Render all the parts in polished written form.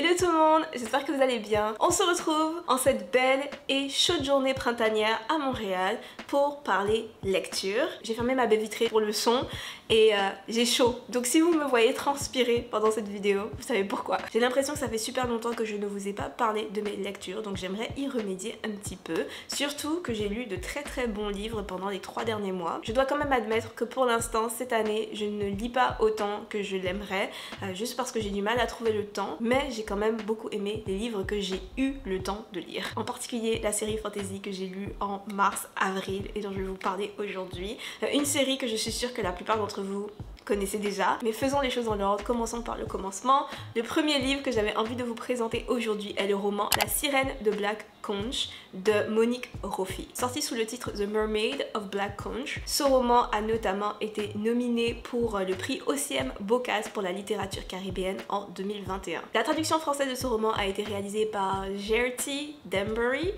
Hello tout le monde, j'espère que vous allez bien. On se retrouve en cette belle et chaude journée printanière à Montréal pour parler lecture. J'ai fermé ma baie vitrée pour le son et j'ai chaud. Donc si vous me voyez transpirer pendant cette vidéo, vous savez pourquoi. J'ai l'impression que ça fait super longtemps que je ne vous ai pas parlé de mes lectures, donc j'aimerais y remédier un petit peu. Surtout que j'ai lu de très bons livres pendant les 3 derniers mois. Je dois quand même admettre que pour l'instant, cette année, je ne lis pas autant que je l'aimerais, juste parce que j'ai du mal à trouver le temps, mais j'ai quand même beaucoup aimé les livres que j'ai eu le temps de lire. En particulier la série fantasy que j'ai lue en mars-avril et dont je vais vous parler aujourd'hui. Une série que je suis sûre que la plupart d'entre vous connaissez déjà, mais faisons les choses en ordre, commençons par le commencement. Le premier livre que j'avais envie de vous présenter aujourd'hui est le roman La Sirène de Black Conch de Monique Roffi. Sorti sous le titre The Mermaid of Black Conch, ce roman a notamment été nominé pour le prix OCM Bocas pour la littérature caribéenne en 2021. La traduction française de ce roman a été réalisée par Gertie Denbury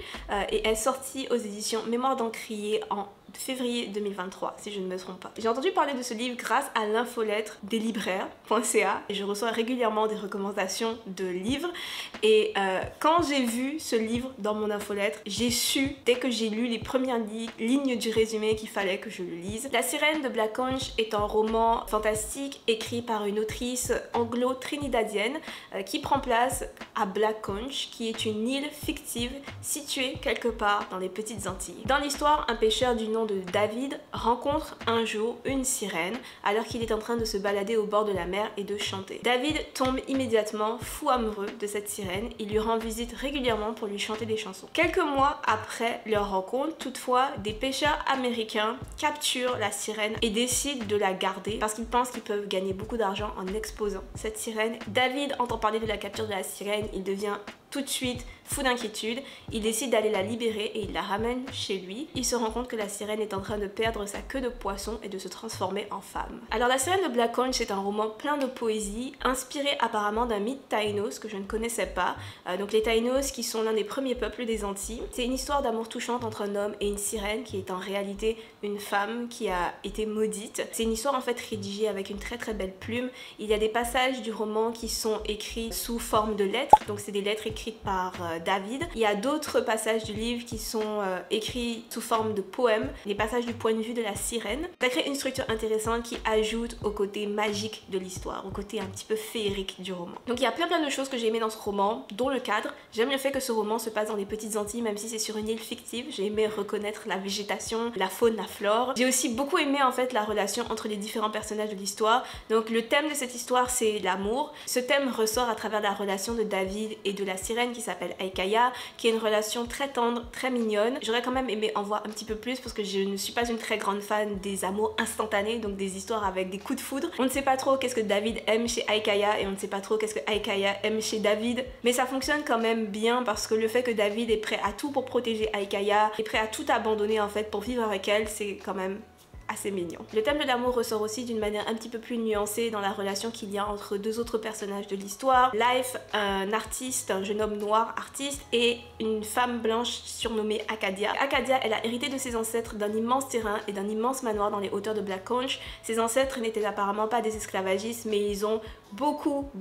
et est sortie aux éditions Mémoire d'Encrier en février 2023, si je ne me trompe pas. J'ai entendu parler de ce livre grâce à l'infolettre des libraires.ca et je reçois régulièrement des recommandations de livres et quand j'ai vu ce livre dans mon infolettre, j'ai su dès que j'ai lu les premières lignes du résumé qu'il fallait que je le lise. La Sirène de Black Conch est un roman fantastique écrit par une autrice anglo-trinidadienne qui prend place à Black Conch, qui est une île fictive située quelque part dans les petites Antilles. Dans l'histoire, un pêcheur du nom de David rencontre un jour une sirène alors qu'il est en train de se balader au bord de la mer et de chanter. David tombe immédiatement fou amoureux de cette sirène, il lui rend visite régulièrement pour lui chanter des chansons. Quelques mois après leur rencontre, toutefois, des pêcheurs américains capturent la sirène et décident de la garder parce qu'ils pensent qu'ils peuvent gagner beaucoup d'argent en exposant cette sirène. David entend parler de la capture de la sirène, il devient tout de suite fou d'inquiétude, il décide d'aller la libérer et il la ramène chez lui. Il se rend compte que la sirène est en train de perdre sa queue de poisson et de se transformer en femme. Alors La Sirène de Black Conch, c'est un roman plein de poésie, inspiré apparemment d'un mythe taïnos que je ne connaissais pas. Donc les taïnos qui sont l'un des premiers peuples des Antilles. C'est une histoire d'amour touchante entre un homme et une sirène qui est en réalité une femme qui a été maudite. C'est une histoire en fait rédigée avec une très belle plume. Il y a des passages du roman qui sont écrits sous forme de lettres, donc c'est des lettres écrites par David. Il y a d'autres passages du livre qui sont écrits sous forme de poèmes, les passages du point de vue de la sirène. Ça crée une structure intéressante qui ajoute au côté magique de l'histoire, au côté un petit peu féerique du roman. Donc il y a plein de choses que j'ai aimé dans ce roman, dont le cadre. J'aime le fait que ce roman se passe dans les petites Antilles, même si c'est sur une île fictive. J'ai aimé reconnaître la végétation, la faune, la flore. J'ai aussi beaucoup aimé en fait la relation entre les différents personnages de l'histoire. Donc le thème de cette histoire, c'est l'amour. Ce thème ressort à travers la relation de David et de la sirène qui s'appelle Aikaya, qui est une relation très tendre, très mignonne. J'aurais quand même aimé en voir un petit peu plus parce que je ne suis pas une très grande fan des amours instantanés, donc des histoires avec des coups de foudre. On ne sait pas trop qu'est-ce que David aime chez Aikaya et on ne sait pas trop qu'est-ce que Aikaya aime chez David, mais ça fonctionne quand même bien parce que le fait que David est prêt à tout pour protéger Aikaya, est prêt à tout abandonner en fait pour vivre avec elle, c'est quand même assez mignon. Le thème de l'amour ressort aussi d'une manière un petit peu plus nuancée dans la relation qu'il y a entre deux autres personnages de l'histoire. Life, un artiste, un jeune homme noir artiste, et une femme blanche surnommée Acadia. Acadia, elle a hérité de ses ancêtres d'un immense terrain et d'un immense manoir dans les hauteurs de Black Conch. Ses ancêtres n'étaient apparemment pas des esclavagistes, mais ils ont beaucoup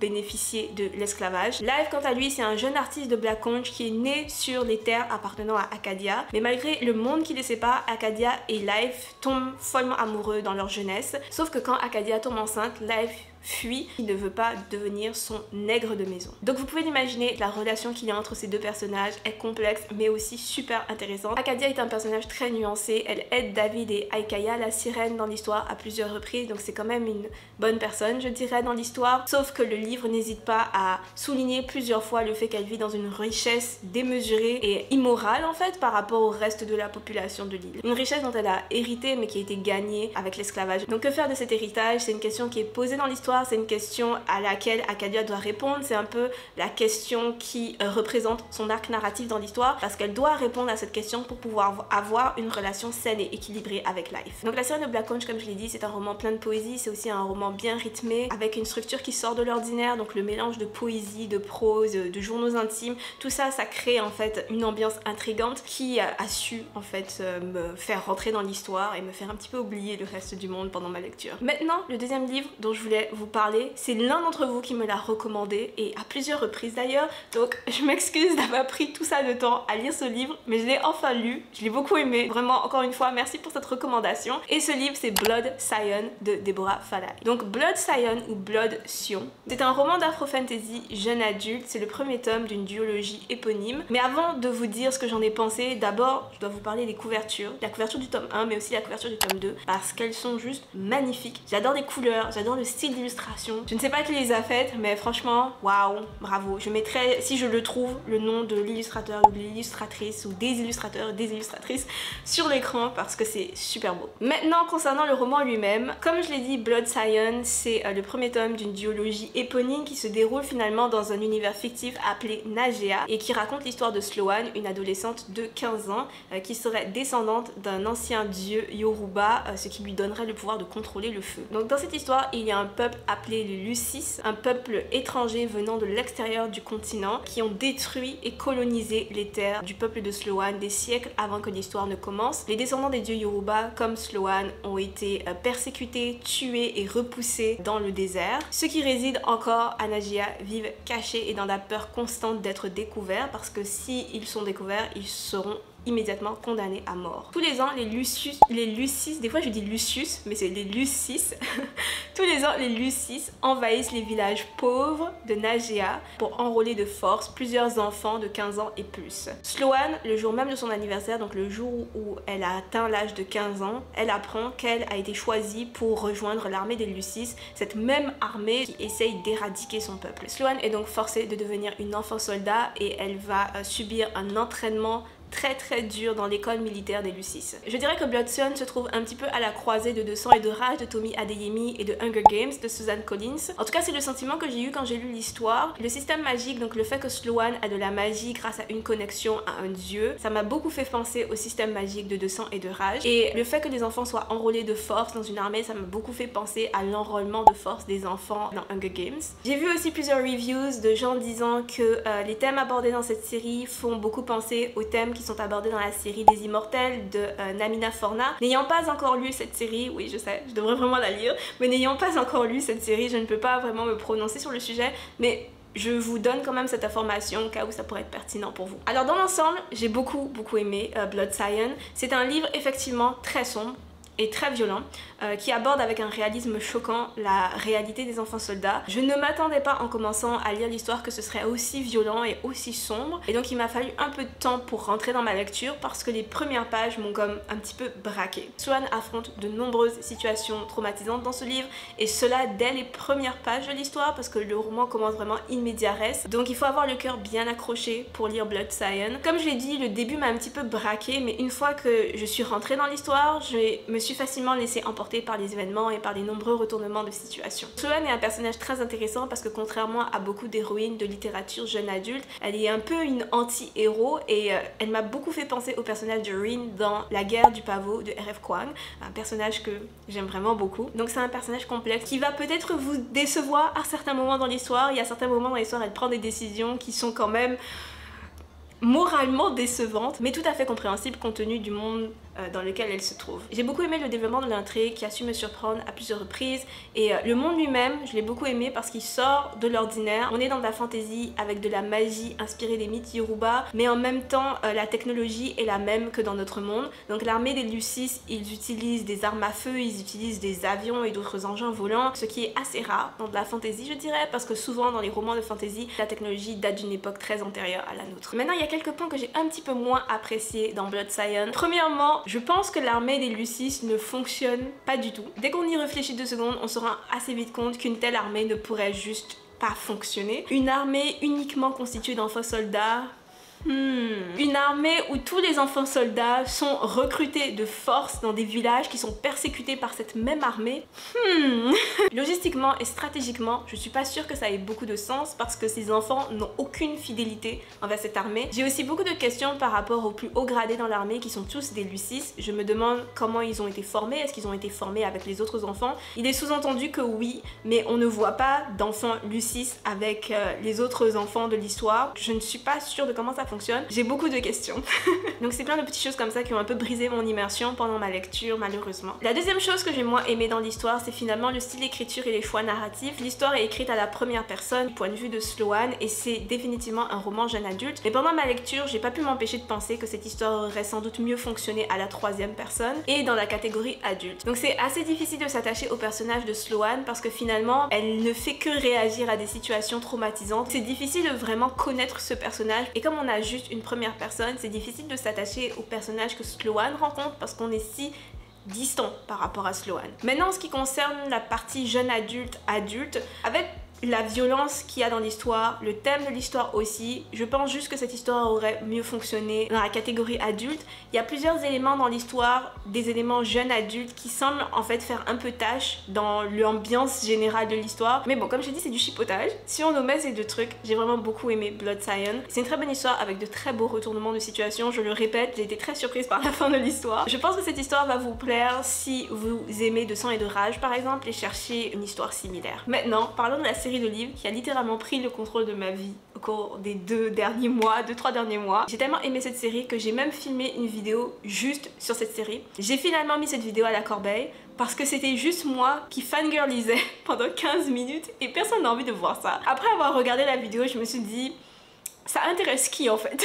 bénéficié de l'esclavage. Life, quant à lui, c'est un jeune artiste de Black Conch qui est né sur les terres appartenant à Acadia, mais malgré le monde qui les sépare, Acadia et Life tombent follement amoureux dans leur jeunesse, sauf que quand Acadia tombe enceinte, Life fuit, il ne veut pas devenir son nègre de maison. Donc vous pouvez l'imaginer, la relation qu'il y a entre ces deux personnages est complexe mais aussi super intéressante. Acadia est un personnage très nuancé, elle aide David et Aikaya, la sirène, dans l'histoire à plusieurs reprises, donc c'est quand même une bonne personne, je dirais, dans l'histoire, sauf que le livre n'hésite pas à souligner plusieurs fois le fait qu'elle vit dans une richesse démesurée et immorale en fait par rapport au reste de la population de l'île. Une richesse dont elle a hérité mais qui a été gagnée avec l'esclavage. Donc que faire de cet héritage? C'est une question qui est posée dans l'histoire, c'est une question à laquelle Acadia doit répondre, c'est un peu la question qui représente son arc narratif dans l'histoire parce qu'elle doit répondre à cette question pour pouvoir avoir une relation saine et équilibrée avec Life. Donc La Sirène de Black Conch, comme je l'ai dit, c'est un roman plein de poésie, c'est aussi un roman bien rythmé avec une structure qui sort de l'ordinaire, donc le mélange de poésie, de prose, de journaux intimes, tout ça, ça crée en fait une ambiance intrigante qui a su en fait me faire rentrer dans l'histoire et me faire un petit peu oublier le reste du monde pendant ma lecture. Maintenant, le deuxième livre dont je voulais vous vous parler. C'est l'un d'entre vous qui me l'a recommandé et à plusieurs reprises d'ailleurs. Donc je m'excuse d'avoir pris tout ça de temps à lire ce livre, mais je l'ai enfin lu. Je l'ai beaucoup aimé. Vraiment, encore une fois, merci pour cette recommandation. Et ce livre, c'est Blood Scion de Deborah Fadai. Donc Blood Scion ou Blood Sion, c'est un roman d'afro-fantasy jeune adulte. C'est le premier tome d'une duologie éponyme. Mais avant de vous dire ce que j'en ai pensé, d'abord, je dois vous parler des couvertures. La couverture du tome 1, mais aussi la couverture du tome 2, parce qu'elles sont juste magnifiques. J'adore les couleurs, j'adore le style d'illustration. Je ne sais pas qui les a faites, mais franchement, waouh, bravo. Je mettrai, si je le trouve, le nom de l'illustrateur ou de l'illustratrice ou des illustrateurs et des illustratrices sur l'écran parce que c'est super beau. Maintenant, concernant le roman lui-même, comme je l'ai dit, Blood Scion, c'est le premier tome d'une duologie éponyme qui se déroule finalement dans un univers fictif appelé Nagea et qui raconte l'histoire de Sloane, une adolescente de 15 ans qui serait descendante d'un ancien dieu Yoruba, ce qui lui donnerait le pouvoir de contrôler le feu. Donc dans cette histoire, il y a un peuple appelé les Lucis, un peuple étranger venant de l'extérieur du continent qui ont détruit et colonisé les terres du peuple de Sloane des siècles avant que l'histoire ne commence. Les descendants des dieux Yoruba, comme Sloane, ont été persécutés, tués et repoussés dans le désert. Ceux qui résident encore à Nagea vivent cachés et dans la peur constante d'être découverts parce que s'ils sont découverts, ils seront immédiatement condamnés à mort. Tous les ans, les Lucis, des fois je dis Lucius, mais c'est les Lucis. Tous les ans, les Lucis envahissent les villages pauvres de Nagea pour enrôler de force plusieurs enfants de 15 ans et plus. Sloane, le jour même de son anniversaire, donc le jour où elle a atteint l'âge de 15 ans, elle apprend qu'elle a été choisie pour rejoindre l'armée des Lucis, cette même armée qui essaye d'éradiquer son peuple. Sloane est donc forcée de devenir une enfant soldat et elle va subir un entraînement très dur dans l'école militaire des Lucis. Je dirais que Blood Scion se trouve un petit peu à la croisée de Sang et de Rage de Tomie Adeyemi et de Hunger Games de Suzanne Collins. En tout cas, c'est le sentiment que j'ai eu quand j'ai lu l'histoire. Le système magique, donc le fait que Sloane a de la magie grâce à une connexion à un dieu, ça m'a beaucoup fait penser au système magique de Sang et de Rage. Et le fait que les enfants soient enrôlés de force dans une armée, ça m'a beaucoup fait penser à l'enrôlement de force des enfants dans Hunger Games. J'ai vu aussi plusieurs reviews de gens disant que les thèmes abordés dans cette série font beaucoup penser aux thèmes qui sont abordés dans la série des Immortels de Namina Forna. N'ayant pas encore lu cette série, oui je sais, je devrais vraiment la lire, mais n'ayant pas encore lu cette série, je ne peux pas vraiment me prononcer sur le sujet, mais je vous donne quand même cette information au cas où ça pourrait être pertinent pour vous. Alors dans l'ensemble, j'ai beaucoup aimé Blood Scion. C'est un livre effectivement très sombre et très violent, qui aborde avec un réalisme choquant la réalité des enfants soldats. Je ne m'attendais pas en commençant à lire l'histoire que ce serait aussi violent et aussi sombre, et donc il m'a fallu un peu de temps pour rentrer dans ma lecture parce que les premières pages m'ont comme un petit peu braqué. Sloane affronte de nombreuses situations traumatisantes dans ce livre, et cela dès les premières pages de l'histoire parce que le roman commence vraiment in media res, donc il faut avoir le cœur bien accroché pour lire Blood Scion. Comme je l'ai dit, le début m'a un petit peu braqué, mais une fois que je suis rentrée dans l'histoire, je me suis facilement laissée emporter par les événements et par les nombreux retournements de situation. Sloane est un personnage très intéressant parce que contrairement à beaucoup d'héroïnes de littérature jeune adulte, elle est un peu une anti-héros et elle m'a beaucoup fait penser au personnage de Rin dans La guerre du pavot de R.F. Kuang, un personnage que j'aime vraiment beaucoup. Donc c'est un personnage complexe qui va peut-être vous décevoir à certains moments dans l'histoire. Il y a certains moments dans l'histoire, elle prend des décisions qui sont quand même moralement décevante, mais tout à fait compréhensible compte tenu du monde dans lequel elle se trouve. J'ai beaucoup aimé le développement de l'intrigue qui a su me surprendre à plusieurs reprises, et le monde lui-même, je l'ai beaucoup aimé parce qu'il sort de l'ordinaire. On est dans de la fantasy avec de la magie inspirée des mythes Yoruba, mais en même temps la technologie est la même que dans notre monde. Donc l'armée des Lucis, ils utilisent des armes à feu, ils utilisent des avions et d'autres engins volants, ce qui est assez rare dans de la fantasy je dirais, parce que souvent dans les romans de fantasy, la technologie date d'une époque très antérieure à la nôtre. Maintenant il y a quelques points que j'ai un petit peu moins appréciés dans Blood Scion. Premièrement, je pense que l'armée des Lucis ne fonctionne pas du tout. Dès qu'on y réfléchit 2 secondes, on se rend assez vite compte qu'une telle armée ne pourrait juste pas fonctionner. Une armée uniquement constituée d'enfants soldats, une armée où tous les enfants soldats sont recrutés de force dans des villages qui sont persécutés par cette même armée. Logistiquement et stratégiquement, je suis pas sûre que ça ait beaucoup de sens parce que ces enfants n'ont aucune fidélité envers cette armée. J'ai aussi beaucoup de questions par rapport aux plus hauts gradés dans l'armée qui sont tous des Lucis. Je me demande comment ils ont été formés. Est-ce qu'ils ont été formés avec les autres enfants? Il est sous-entendu que oui, mais on ne voit pas d'enfants Lucis avec les autres enfants de l'histoire. Je ne suis pas sûre de comment ça fonctionne. J'ai beaucoup de questions. Donc c'est plein de petites choses comme ça qui ont un peu brisé mon immersion pendant ma lecture, malheureusement. La deuxième chose que j'ai moins aimé dans l'histoire, c'est finalement le style d'écriture et les choix narratifs. L'histoire est écrite à la première personne, du point de vue de Sloane, et c'est définitivement un roman jeune adulte. Mais pendant ma lecture, j'ai pas pu m'empêcher de penser que cette histoire aurait sans doute mieux fonctionné à la troisième personne et dans la catégorie adulte. Donc c'est assez difficile de s'attacher au personnage de Sloane parce que finalement, elle ne fait que réagir à des situations traumatisantes. C'est difficile de vraiment connaître ce personnage, et comme on a juste une première personne, c'est difficile de s'attacher au personnage que Sloane rencontre parce qu'on est si distant par rapport à Sloane. Maintenant, en ce qui concerne la partie jeune adulte, avec la violence qu'il y a dans l'histoire, le thème de l'histoire aussi, je pense juste que cette histoire aurait mieux fonctionné dans la catégorie adulte. Il y a plusieurs éléments dans l'histoire, des éléments jeunes adultes qui semblent en fait faire un peu tâche dans l'ambiance générale de l'histoire. Mais bon, comme j'ai dit, c'est du chipotage. Si on omet ces deux trucs, j'ai vraiment beaucoup aimé Blood Scion. C'est une très bonne histoire avec de très beaux retournements de situation. Je le répète, j'ai été très surprise par la fin de l'histoire. Je pense que cette histoire va vous plaire si vous aimez De sang et de rage par exemple et cherchez une histoire similaire. Maintenant, parlons de la série de livres qui a littéralement pris le contrôle de ma vie au cours des 2-3 derniers mois. J'ai tellement aimé cette série que j'ai même filmé une vidéo juste sur cette série. J'ai finalement mis cette vidéo à la corbeille parce que c'était juste moi qui fangirlisais pendant 15 minutes et personne n'a envie de voir ça. Après avoir regardé la vidéo, je me suis dit, ça intéresse qui en fait?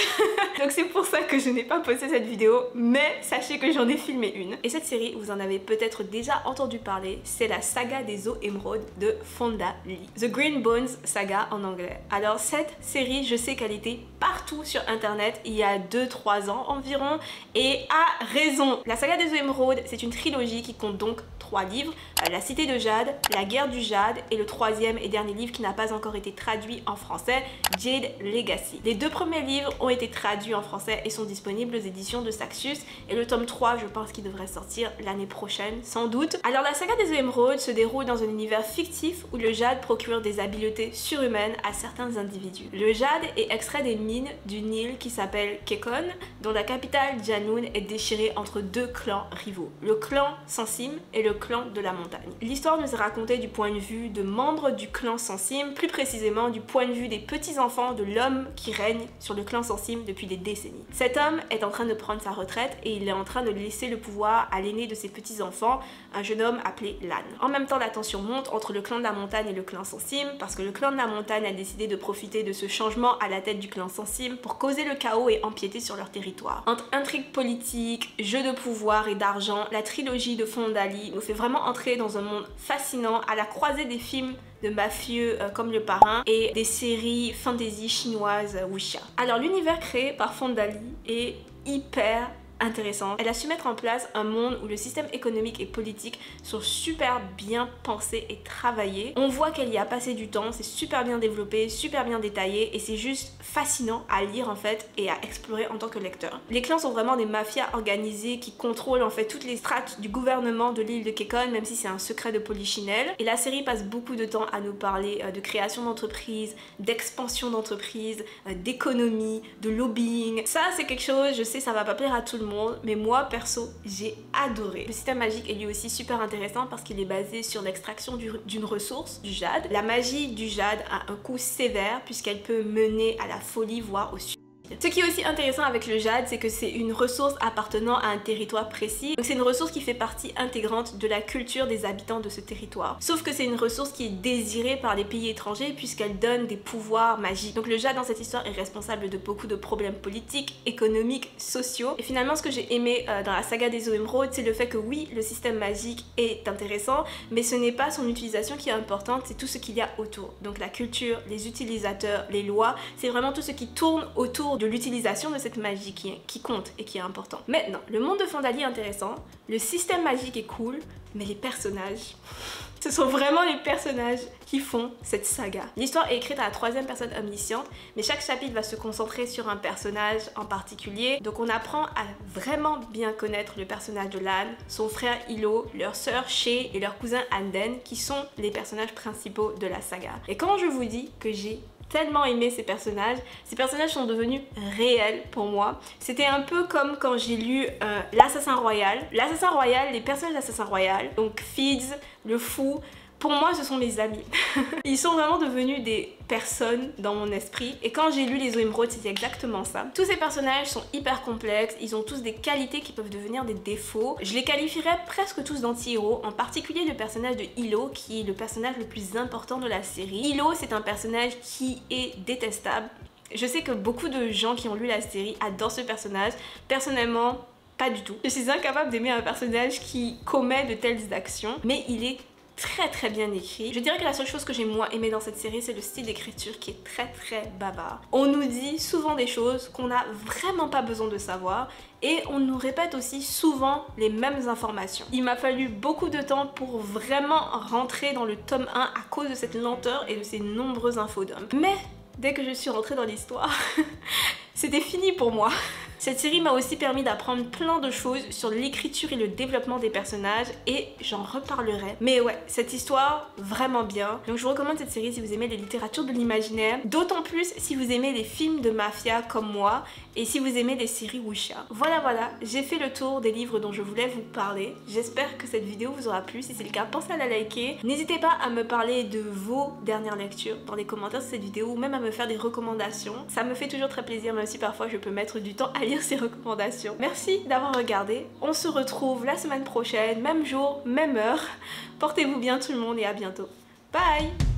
Donc c'est pour ça que je n'ai pas posté cette vidéo, mais sachez que j'en ai filmé une. Et cette série, vous en avez peut-être déjà entendu parler, c'est la saga des eaux émeraudes de Fonda Lee. The Green Bones Saga en anglais. Alors cette série, je sais qu'elle était partout sur internet il y a 2-3 ans environ, et à raison. La saga des eaux émeraudes, c'est une trilogie qui compte donc 3 livres, La Cité de Jade, La Guerre du Jade, et le troisième et dernier livre qui n'a pas encore été traduit en français, Jade Legacy. Les 2 premiers livres ont été traduits en français et sont disponibles aux éditions de Saxius, et le tome 3, je pense qu'il devrait sortir l'année prochaine, sans doute. Alors la saga des eaux émeraudes se déroule dans un univers fictif où le jade procure des habiletés surhumaines à certains individus. Le jade est extrait des mines d'une île qui s'appelle Kekon, dont la capitale Janoun est déchirée entre 2 clans rivaux, le clan Sansim et le clan de la montagne. L'histoire nous est racontée du point de vue de membres du clan Sansim, plus précisément du point de vue des petits-enfants de l'homme qui règne sur le clan Sansim depuis des décennies. Cet homme est en train de prendre sa retraite et il est en train de laisser le pouvoir à l'aîné de ses petits-enfants, un jeune homme appelé Lan. En même temps, la tension monte entre le clan de la montagne et le clan Sansim parce que le clan de la montagne a décidé de profiter de ce changement à la tête du clan Sansim pour causer le chaos et empiéter sur leur territoire. Entre intrigues politiques, jeux de pouvoir et d'argent, la trilogie de Fonda Lee nous fait vraiment entrer dans un monde fascinant à la croisée des films de mafieux comme Le Parrain et des séries fantasy chinoises wuxia. Alors l'univers créé par Fonda Lee est hyper intéressante. Elle a su mettre en place un monde où le système économique et politique sont super bien pensés et travaillés. On voit qu'elle y a passé du temps, c'est super bien développé, super bien détaillé et c'est juste fascinant à lire en fait et à explorer en tant que lecteur. Les clans sont vraiment des mafias organisées qui contrôlent en fait toutes les strates du gouvernement de l'île de Kekon, même si c'est un secret de polichinelle. Et la série passe beaucoup de temps à nous parler de création d'entreprise, d'expansion d'entreprise, d'économie, de lobbying. Ça c'est quelque chose, je sais ça va pas plaire à tout le monde, mais moi perso j'ai adoré. Le système magique est lui aussi super intéressant parce qu'il est basé sur l'extraction d'une ressource, du jade. La magie du jade a un coût sévère puisqu'elle peut mener à la folie voire au suicide. Ce qui est aussi intéressant avec le jade, c'est que c'est une ressource appartenant à un territoire précis. Donc c'est une ressource qui fait partie intégrante de la culture des habitants de ce territoire. Sauf que c'est une ressource qui est désirée par les pays étrangers puisqu'elle donne des pouvoirs magiques. Donc le jade dans cette histoire est responsable de beaucoup de problèmes politiques, économiques, sociaux. Et finalement ce que j'ai aimé dans la saga des eaux émeraudes, c'est le fait que oui, le système magique est intéressant, mais ce n'est pas son utilisation qui est importante, c'est tout ce qu'il y a autour. Donc la culture, les utilisateurs, les lois, c'est vraiment tout ce qui tourne autour de l'utilisation de cette magie qui compte et qui est important. Maintenant, le monde de Fonda Lee est intéressant, le système magique est cool, mais les personnages... Ce sont vraiment les personnages qui font cette saga. L'histoire est écrite à la 3e personne omnisciente, mais chaque chapitre va se concentrer sur un personnage en particulier. Donc on apprend à vraiment bien connaître le personnage de Lan, son frère Hilo, leur sœur Shay et leur cousin Anden, qui sont les personnages principaux de la saga. Et quand je vous dis que j'ai tellement aimé ces personnages sont devenus réels pour moi. C'était un peu comme quand j'ai lu l'Assassin Royal. L'Assassin Royal, les personnages d'Assassin Royal, donc Fids, le fou, Pour moi, ce sont mes amis. Ils sont vraiment devenus des personnes dans mon esprit. Et quand j'ai lu les eaux émeraudes, c'était exactement ça. Tous ces personnages sont hyper complexes. Ils ont tous des qualités qui peuvent devenir des défauts. Je les qualifierais presque tous d'anti-héros. En particulier le personnage de Hilo, qui est le personnage le plus important de la série. Hilo, c'est un personnage qui est détestable. Je sais que beaucoup de gens qui ont lu la série adorent ce personnage. Personnellement, pas du tout. Je suis incapable d'aimer un personnage qui commet de telles actions, mais il est très bien écrit. Je dirais que la seule chose que j'ai moins aimé dans cette série, c'est le style d'écriture qui est très bavard. On nous dit souvent des choses qu'on n'a vraiment pas besoin de savoir et on nous répète aussi souvent les mêmes informations. Il m'a fallu beaucoup de temps pour vraiment rentrer dans le tome 1 à cause de cette lenteur et de ces nombreux infodumps. Mais dès que je suis rentrée dans l'histoire, c'était fini pour moi. Cette série m'a aussi permis d'apprendre plein de choses sur l'écriture et le développement des personnages et j'en reparlerai. Mais ouais, cette histoire, vraiment bien. Donc je vous recommande cette série si vous aimez les littératures de l'imaginaire, d'autant plus si vous aimez les films de mafia comme moi et si vous aimez des séries wuxia. Voilà, j'ai fait le tour des livres dont je voulais vous parler. J'espère que cette vidéo vous aura plu. Si c'est le cas, pensez à la liker. N'hésitez pas à me parler de vos dernières lectures dans les commentaires de cette vidéo ou même à me faire des recommandations. Ça me fait toujours très plaisir, même si parfois je peux mettre du temps à lire ces recommandations. Merci d'avoir regardé. On se retrouve la semaine prochaine, même jour, même heure. Portez-vous bien tout le monde et à bientôt. Bye!